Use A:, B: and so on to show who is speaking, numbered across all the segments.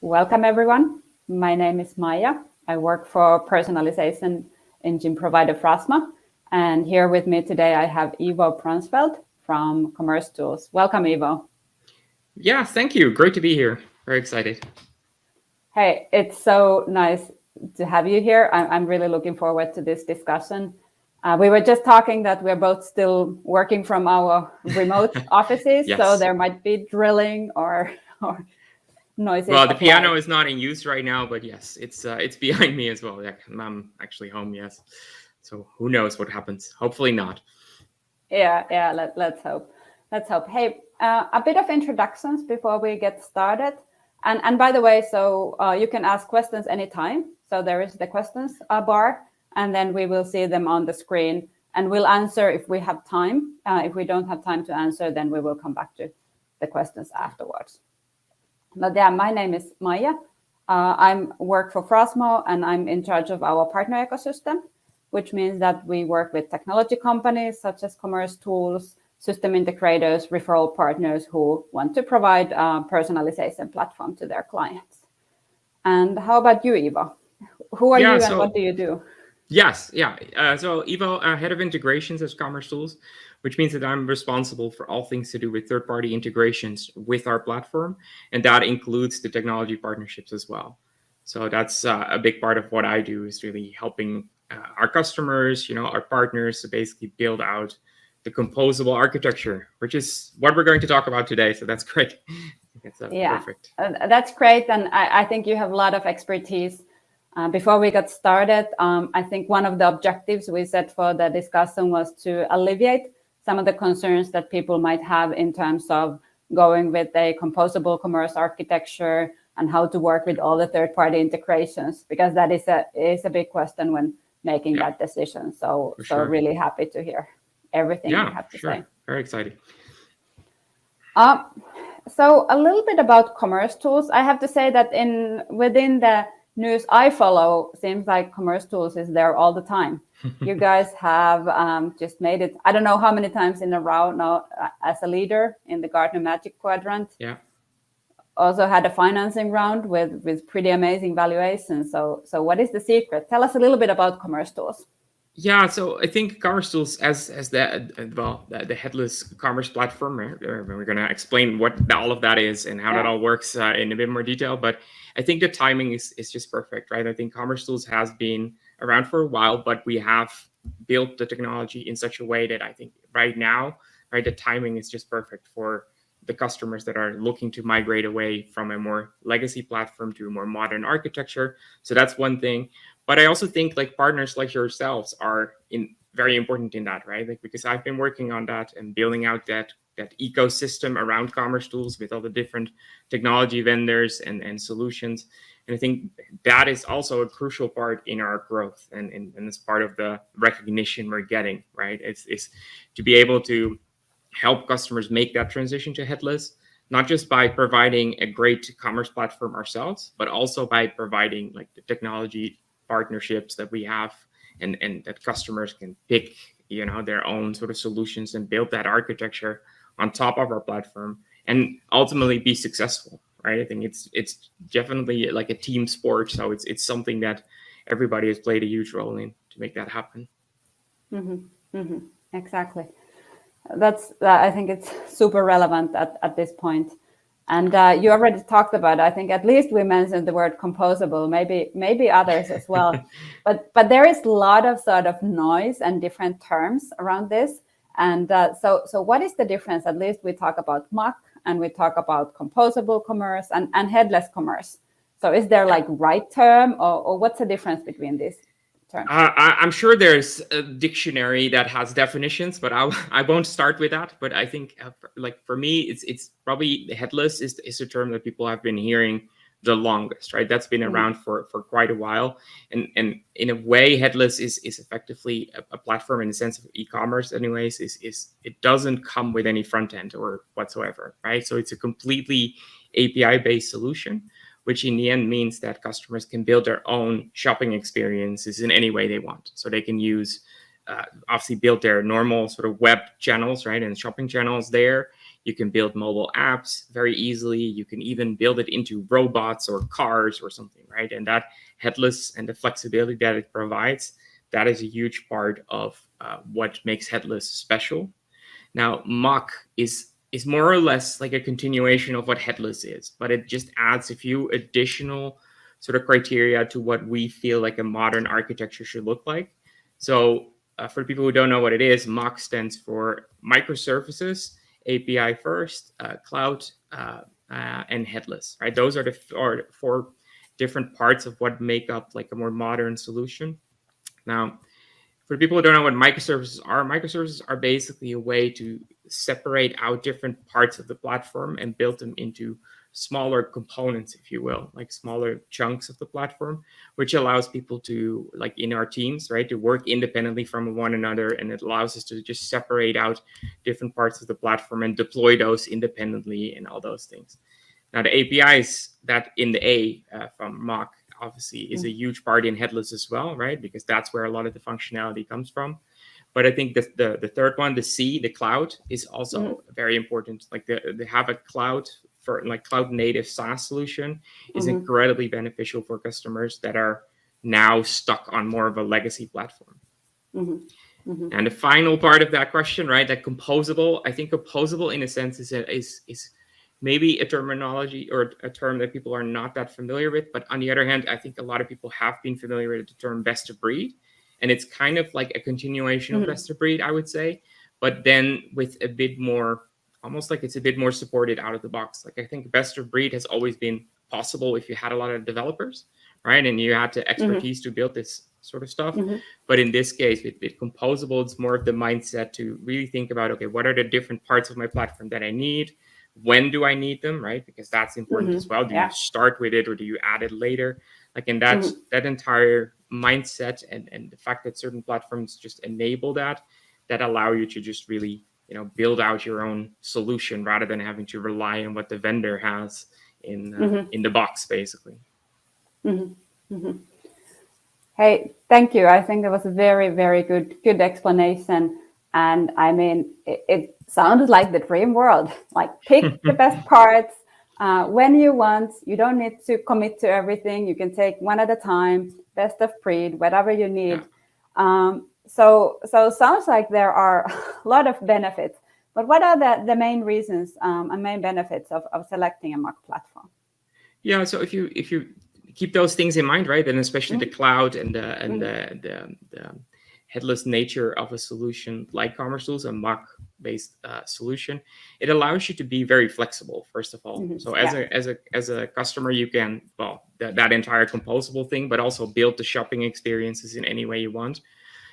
A: Welcome, everyone. My name is Maija. I work for personalization engine provider Frosmo. And here with me today, I have Ivo Bronsveld from commercetools. Welcome, Ivo.
B: Yeah, thank you. Great to be here. Very excited.
A: Hey, it's so nice to have you here. I'm really looking forward to this discussion. We were just talking that we're both still working from our remote offices,
B: Yes.
A: so there might be drilling or noises.
B: Well, the
A: of
B: piano
A: life.
B: is not in use right now, but yes, it's behind me as well. Yeah, I'm actually home. Yes, so who knows what happens? Hopefully not.
A: Yeah. Let's hope. Let's hope. Hey, a bit of introductions before we get started. And by the way, so you can ask questions anytime. So there is the questions bar, and then we will see them on the screen, and we'll answer if we have time. If we don't have time to answer, then we will come back to the questions afterwards. But yeah, my name is Maija. I work for Frosmo, and I'm in charge of our partner ecosystem, which means that we work with technology companies such as commercetools, system integrators, referral partners who want to provide a personalization platform to their clients. And how about you, Ivo? Who are you and what do you do?
B: Yes, yeah. So Ivo, head of integrations at commercetools, which means that I'm responsible for all things to do with third-party integrations with our platform, and that includes the technology partnerships as well. So that's a big part of what I do, is really helping our customers, our partners, to basically build out the composable architecture, which is what we're going to talk about today. So that's great. That's perfect.
A: That's great, and I think you have a lot of expertise. Before we got started, I think one of the objectives we set for the discussion was to alleviate some of the concerns that people might have in terms of going with a composable commerce architecture and how to work with all the third-party integrations, because that is a big question when making that decision. So really happy to hear everything you have to say.
B: Very excited.
A: So a little bit about commercetools. I have to say that within the news I follow, seems like commercetools is there all the time. You guys have just made it, I don't know how many times in a row now as a leader in the Gartner Magic Quadrant.
B: Yeah.
A: Also had a financing round with pretty amazing valuations. So what is the secret? Tell us a little bit about commercetools.
B: Yeah, so I think commercetools as the headless commerce platform. We're going to explain what all of that is and how that all works in a bit more detail. But I think the timing is just perfect, right? I think commercetools has been around for a while, but we have built the technology in such a way that I think right now, right, the timing is just perfect for the customers that are looking to migrate away from a more legacy platform to a more modern architecture. So that's one thing. But I also think like partners like yourselves are very important in that, right? Like, because I've been working on that and building out that ecosystem around commercetools with all the different technology vendors and solutions. And I think that is also a crucial part in our growth and it's part of the recognition we're getting, right? It's to be able to help customers make that transition to headless, not just by providing a great commerce platform ourselves, but also by providing like the technology partnerships that we have and that customers can pick, their own sort of solutions and build that architecture on top of our platform and ultimately be successful, right? I think it's definitely like a team sport. So it's something that everybody has played a huge role in to make that happen.
A: Exactly. I think it's super relevant at this point. And you already talked about, I think at least we mentioned the word composable, maybe others as well. but there is a lot of sort of noise and different terms around this. And so what is the difference? At least we talk about MACH and we talk about composable commerce and headless commerce. So is there like right term or what's the difference between these terms?
B: I'm sure there's a dictionary that has definitions, but I won't start with that. But I think for me, it's probably headless is a term that people have been hearing the longest, right? That's been around for quite a while. And in a way, headless is effectively a platform in the sense of e-commerce anyways, is it doesn't come with any front end or whatsoever, right? So it's a completely API-based solution, which in the end means that customers can build their own shopping experiences in any way they want. So they can use, obviously build their normal sort of web channels, right? And shopping channels there. You can build mobile apps very easily. You can even build it into robots or cars or something, right? And that headless and the flexibility that it provides, that is a huge part of what makes headless special. Now, MACH is more or less like a continuation of what headless is, but it just adds a few additional sort of criteria to what we feel like a modern architecture should look like. So for people who don't know what it is, MACH stands for microservices, API first, cloud, and headless, right? Those are the four different parts of what make up like a more modern solution. Now, for people who don't know what microservices are basically a way to separate out different parts of the platform and build them into smaller components, if you will, like smaller chunks of the platform, which allows people to, like in our teams, right, to work independently from one another. And it allows us to just separate out different parts of the platform and deploy those independently and all those things. Now, the APIs that in the A from MACH obviously is a huge part in headless as well, right? Because that's where a lot of the functionality comes from. But I think the third one, the C, the cloud, is also very important. Like they have a cloud for like cloud native SaaS solution is incredibly beneficial for customers that are now stuck on more of a legacy platform. And the final part of that question, right? That composable, I think composable in a sense is maybe a terminology or a term that people are not that familiar with. But on the other hand, I think a lot of people have been familiar with the term best of breed. And it's kind of like a continuation of best of breed, I would say. But then with a bit more, almost like it's a bit more supported out of the box. Like I think best of breed has always been possible if you had a lot of developers, right? And you had the expertise to build this sort of stuff. But in this case, with composable, it's more of the mindset to really think about, okay, what are the different parts of my platform that I need? When do I need them, right? Because that's important as well. Do you start with it or do you add it later? Like in that entire mindset and the fact that certain platforms just enable that allow you to just really, build out your own solution rather than having to rely on what the vendor has in the box, basically.
A: Hey, thank you. I think that was a very, very good explanation. And I mean, it sounded like the dream world. Like pick the best parts when you want. You don't need to commit to everything. You can take one at a time, best of breed, whatever you need. So sounds like there are a lot of benefits. But what are the main reasons and main benefits of selecting a MACH platform?
B: Yeah, so if you keep those things in mind, right, and especially the cloud and the headless nature of a solution like commercetools, a MACH-based solution, it allows you to be very flexible. First of all, so as a customer, you can that entire composable thing, but also build the shopping experiences in any way you want.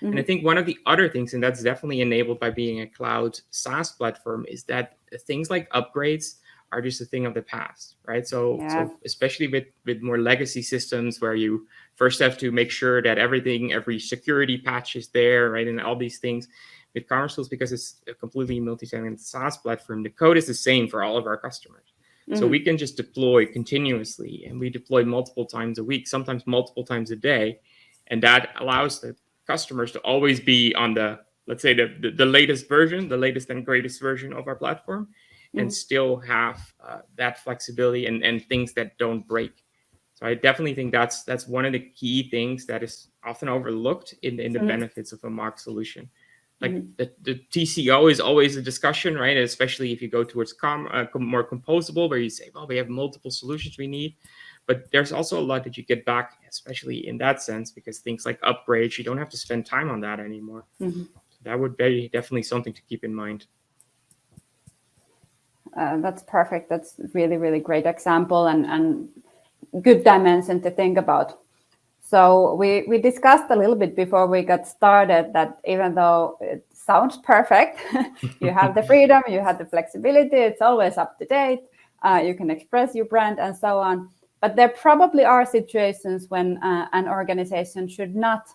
B: And I think one of the other things, and that's definitely enabled by being a cloud SaaS platform, is that things like upgrades are just a thing of the past, right? So especially with more legacy systems where you first have to make sure that every security patch is there, right? And all these things. With commercetools, because it's a completely multi-tenant SaaS platform, the code is the same for all of our customers. So we can just deploy continuously, and we deploy multiple times a week, sometimes multiple times a day. And that allows the customers to always be on let's say the latest version, the latest and greatest version of our platform, and still have that flexibility and things that don't break. So I definitely think that's one of the key things that is often overlooked in the benefits of a MACH solution. Like the TCO is always a discussion, right? Especially if you go towards more composable, where you say, well, we have multiple solutions we need. But there's also a lot that you get back, especially in that sense, because things like upgrades, you don't have to spend time on that anymore. So that would be definitely something to keep in mind.
A: That's perfect. That's really, really great example and good dimension to think about. So we discussed a little bit before we got started that even though it sounds perfect, you have the freedom, you have the flexibility, it's always up to date, you can express your brand and so on. But there probably are situations when an organization should not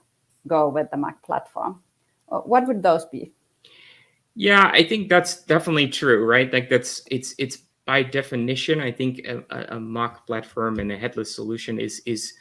A: go with the MACH platform. What would those be?
B: Yeah, I think that's definitely true, right? Like it's by definition, I think a MACH platform and a headless solution is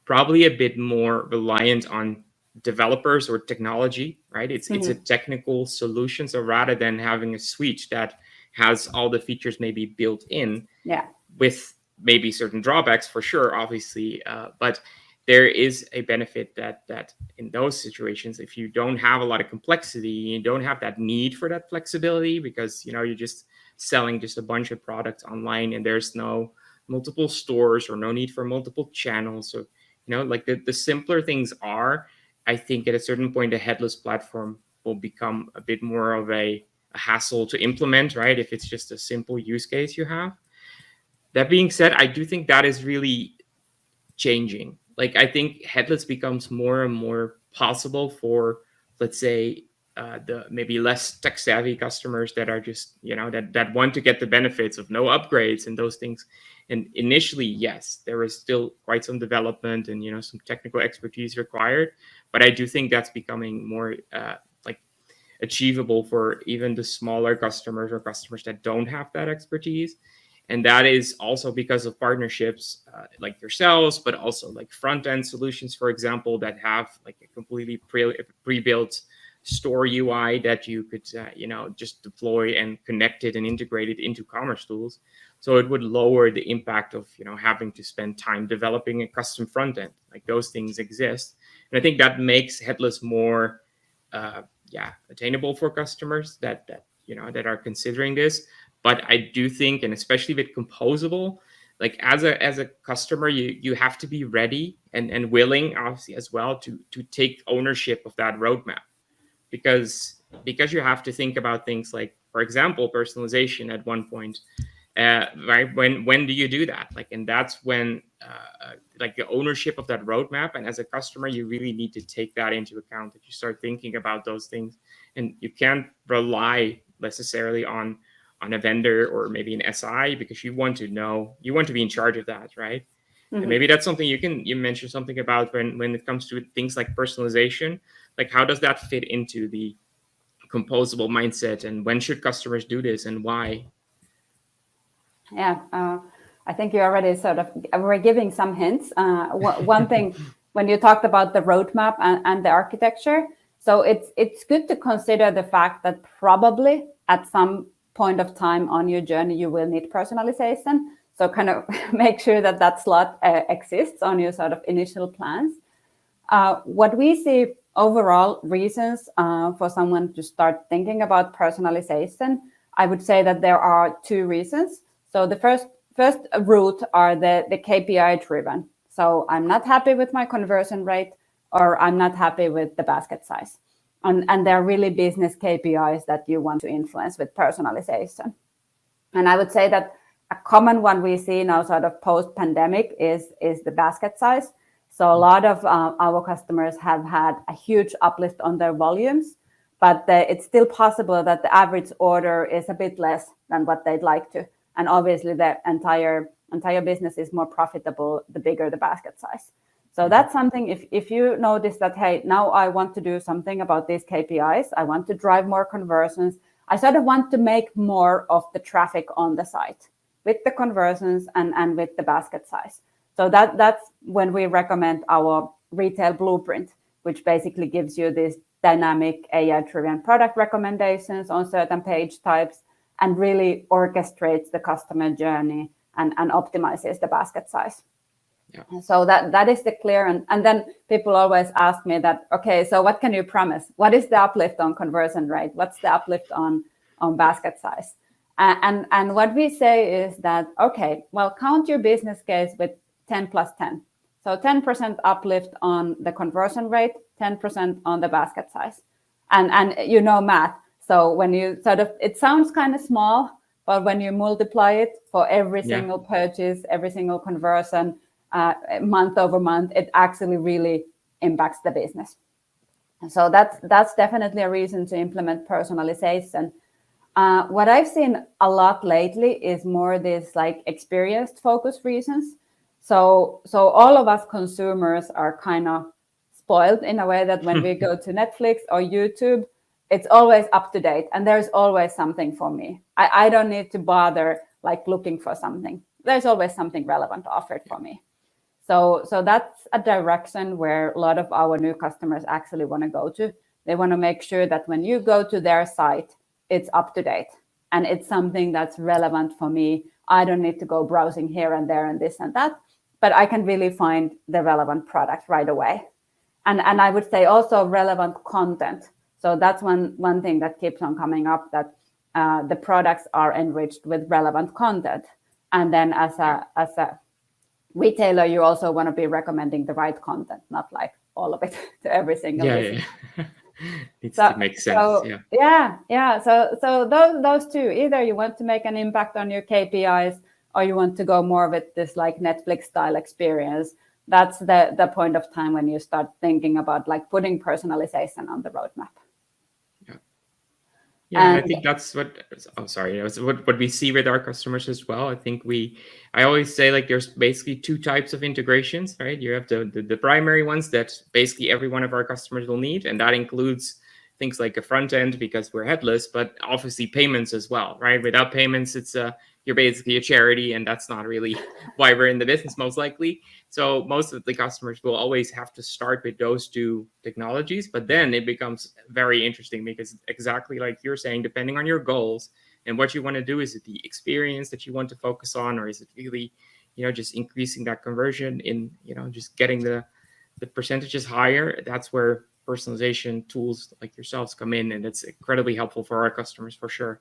B: probably a bit more reliant on developers or technology, right? It's a technical solution. So rather than having a suite that has all the features maybe built in,
A: Yeah.
B: with maybe certain drawbacks for sure, obviously, but there is a benefit that in those situations, if you don't have a lot of complexity, you don't have that need for that flexibility, because you're just selling just a bunch of products online, and there's no multiple stores or no need for multiple channels. So like the simpler things are, I think at a certain point a headless platform will become a bit more of a hassle to implement, right? If it's just a simple use case you have. That being said, I do think that is really changing. Like, I think headless becomes more and more possible for, let's say, the maybe less tech savvy customers that are just, that want to get the benefits of no upgrades and those things. And initially, yes, there is still quite some development and, some technical expertise required. But I do think that's becoming more like achievable for even the smaller customers or customers that don't have that expertise. And that is also because of partnerships like yourselves, but also like front end solutions, for example, that have like a completely pre-built store UI that you could just deploy and connect it and integrate it into commercetools. So it would lower the impact of having to spend time developing a custom front end. Like, those things exist, and I think that makes headless more attainable for customers that are considering this. But I do think, and especially with composable, like as a customer, you have to be ready and willing, obviously, as well, to take ownership of that roadmap, because you have to think about things like, for example, personalization at one point. Right, when do you do that? Like, and that's when like the ownership of that roadmap, and as a customer, you really need to take that into account, that you start thinking about those things, and you can't rely necessarily on a vendor or maybe an SI, because you want to be in charge of that, right?
A: Mm-hmm.
B: And maybe that's something you mentioned something about when it comes to things like personalization. Like, how does that fit into the composable mindset, and when should customers do this and why?
A: Yeah, I think you already sort of were giving some hints. One thing, when you talked about the roadmap and the architecture, so it's good to consider the fact that probably at some point of time on your journey, you will need personalization. So kind of make sure that slot exists on your sort of initial plans. What we see overall reasons for someone to start thinking about personalization, I would say that there are two reasons. So the first route are the KPI driven. So I'm not happy with my conversion rate, or I'm not happy with the basket size. And they're really business KPIs that you want to influence with personalization. And I would say that a common one we see now sort of post-pandemic is the basket size. So a lot of our customers have had a huge uplift on their volumes, but it's still possible that the average order is a bit less than what they'd like to. And obviously the entire business is more profitable the bigger the basket size. So that's something, if you notice that, hey, now I want to do something about these KPIs, I want to drive more conversions, I sort of want to make more of the traffic on the site with the conversions and with the basket size. So that's when we recommend our retail blueprint, which basically gives you these dynamic AI-driven product recommendations on certain page types and really orchestrates the customer journey and optimizes the basket size. Yeah. So that is the clear. And then people always ask me that, okay, so what can you promise? What is the uplift on conversion rate? What's the uplift on basket size? And what we say is that, okay, well, count your business case with 10 plus 10. So 10% uplift on the conversion rate, 10% on the basket size. And you know math. So when you sort of, it sounds kind of small, but when you multiply it for every single purchase, every single conversion, month over month, it actually really impacts the business. So that's definitely a reason to implement personalization. What I've seen a lot lately is more this like experience focused reasons. So all of us consumers are kind of spoiled in a way that when we go to Netflix or YouTube, it's always up to date and there's always something for me. I don't need to bother like looking for something. There's always something relevant offered for me. So that's a direction where a lot of our new customers actually want to go to. They want to make sure that when you go to their site, it's up to date. and it's something that's relevant for me. I don't need to go browsing here and there and this and that, but I can really find the relevant product right away. And I would say also relevant content. So that's one thing that keeps on coming up, that the products are enriched with relevant content. And then as a retailer, you also want to be recommending the right content, not like all of it to every single visit.
B: Needs to make sense.
A: So those two, either you want to make an impact on your KPIs, or you want to go more with this like Netflix style experience. That's the point of time when you start thinking about like putting personalization on the roadmap.
B: Yeah, I think that's what we see with our customers as well. I always say, like, there's basically two types of integrations, right? You have the primary ones that basically every one of our customers will need, and that includes things like a front end because we're headless, but obviously payments as well, right? Without payments, you're basically a charity, and that's not really why we're in the business, most likely. So most of the customers will always have to start with those two technologies, but then it becomes very interesting because exactly like you're saying, depending on your goals and what you want to do, is it the experience that you want to focus on, or is it really, just increasing that conversion in, just getting the percentages higher? That's where personalization tools like yourselves come in, and it's incredibly helpful for our customers for sure.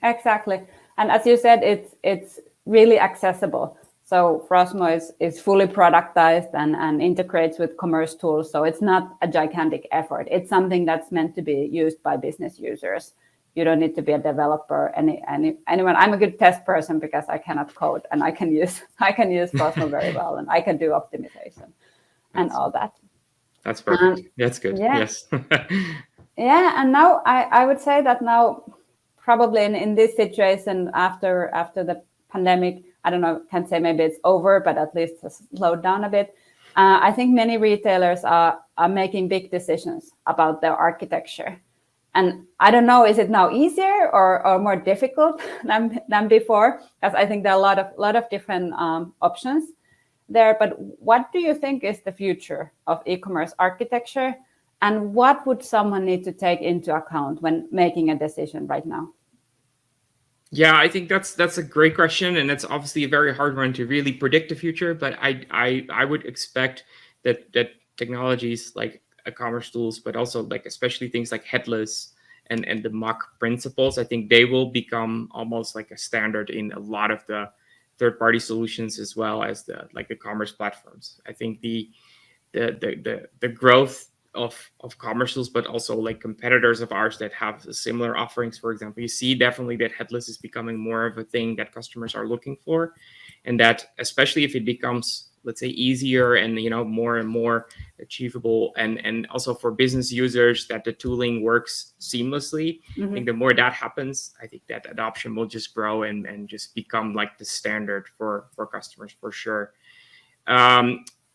A: Exactly. And as you said, it's really accessible. So Frosmo is fully productized and integrates with commercetools. So it's not a gigantic effort. It's something that's meant to be used by business users. You don't need to be a developer. Anyone. I'm a good test person because I cannot code, and I can use Frosmo very well, and I can do optimization and all that.
B: That's perfect. That's good.
A: Yeah.
B: Yes.
A: And now I would say that now, probably in this situation after the pandemic, I don't know, can't say maybe it's over, but at least it's slowed down a bit. I think many retailers are making big decisions about their architecture. And I don't know, is it now easier or more difficult than before? Because I think there are a lot of different options there. But what do you think is the future of e-commerce architecture? And what would someone need to take into account when making a decision right now?
B: Yeah, I think that's a great question, and it's obviously a very hard one to really predict the future. But I would expect that technologies like commercetools, but also like especially things like headless and the MACH principles, I think they will become almost like a standard in a lot of the third-party solutions, as well as the commerce platforms. I think the growth of commercials, but also like competitors of ours that have similar offerings, for example, you see definitely that headless is becoming more of a thing that customers are looking for, and that especially if it becomes, let's say, easier and more and more achievable, and also for business users that the tooling works seamlessly. I think the more that happens, I think that adoption will just grow and just become like the standard for customers for sure.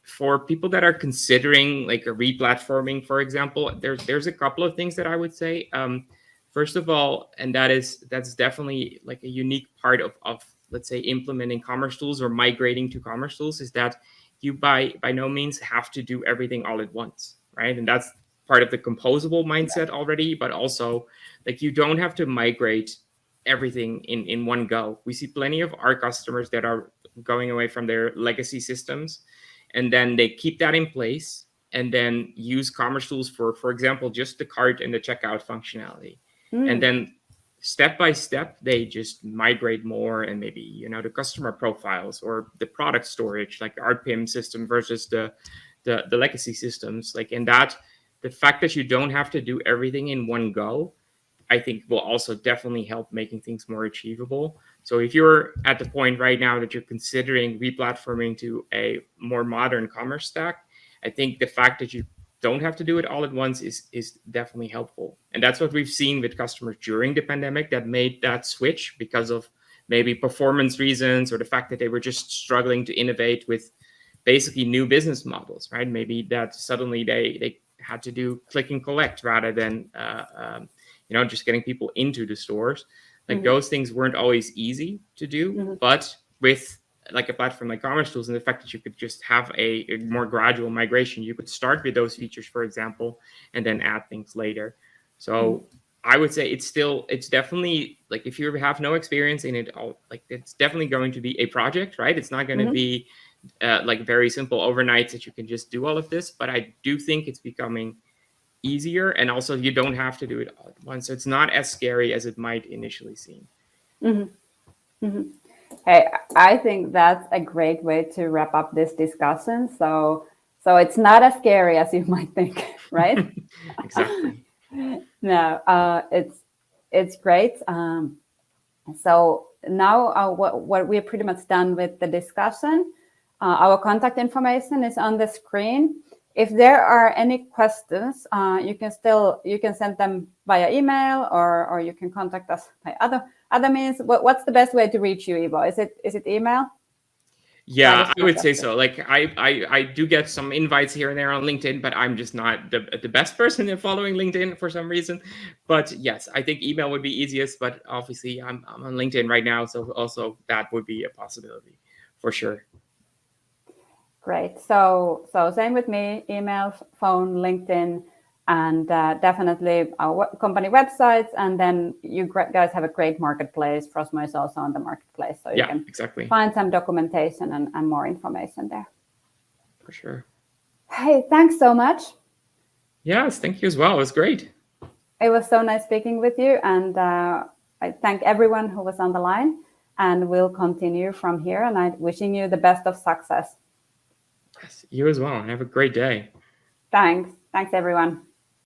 B: For people that are considering like a replatforming, for example, there's a couple of things that I would say. First of all, and that's definitely like a unique part of let's say implementing commercetools or migrating to commercetools, is that you by no means have to do everything all at once, right? And that's part of the composable mindset already, but also like you don't have to migrate everything in one go. We see plenty of our customers that are going away from their legacy systems, and then they keep that in place and then use commercetools for example, just the cart and the checkout functionality. And then step by step, they just migrate more, and maybe, the customer profiles or the product storage, like our PIM system versus the legacy systems. Like in that, the fact that you don't have to do everything in one go, I think will also definitely help making things more achievable. So if you're at the point right now that you're considering replatforming to a more modern commerce stack, I think the fact that you don't have to do it all at once is definitely helpful. And that's what we've seen with customers during the pandemic that made that switch because of maybe performance reasons, or the fact that they were just struggling to innovate with basically new business models, right? Maybe that suddenly they had to do click and collect rather than just getting people into the stores. Like those things weren't always easy to do, but with like a platform like commercetools and the fact that you could just have a more gradual migration, you could start with those features, for example, and then add things later. So I would say it's definitely like, if you have no experience in it all, like it's definitely going to be a project, right? It's not going to be like very simple overnight that you can just do all of this, but I do think it's becoming easier, and also you don't have to do it all at once, so it's not as scary as it might initially seem.
A: Hey, I think that's a great way to wrap up this discussion. So it's not as scary as you might think, right?
B: Exactly.
A: No, it's great. So now what we're pretty much done with the discussion. Our contact information is on the screen. If there are any questions, you can send them via email, or you can contact us by other means. What's the best way to reach you, Ivo? Is it email?
B: Yeah, I would say so. Like I do get some invites here and there on LinkedIn, but I'm just not the best person in following LinkedIn for some reason. But yes, I think email would be easiest, but obviously I'm on LinkedIn right now, so also that would be a possibility for sure.
A: Great. So same with me, email, phone, LinkedIn, and definitely our company websites. And then you guys have a great marketplace. Frosmo is also on the marketplace. So you can
B: exactly
A: find some documentation and more information there.
B: For sure.
A: Hey, thanks so much.
B: Yes, thank you as well. It was great.
A: It was so nice speaking with you. And I thank everyone who was on the line. And we'll continue from here. And I'm wishing you the best of success.
B: Yes, you as well. And have a great day.
A: Thanks. Thanks, everyone.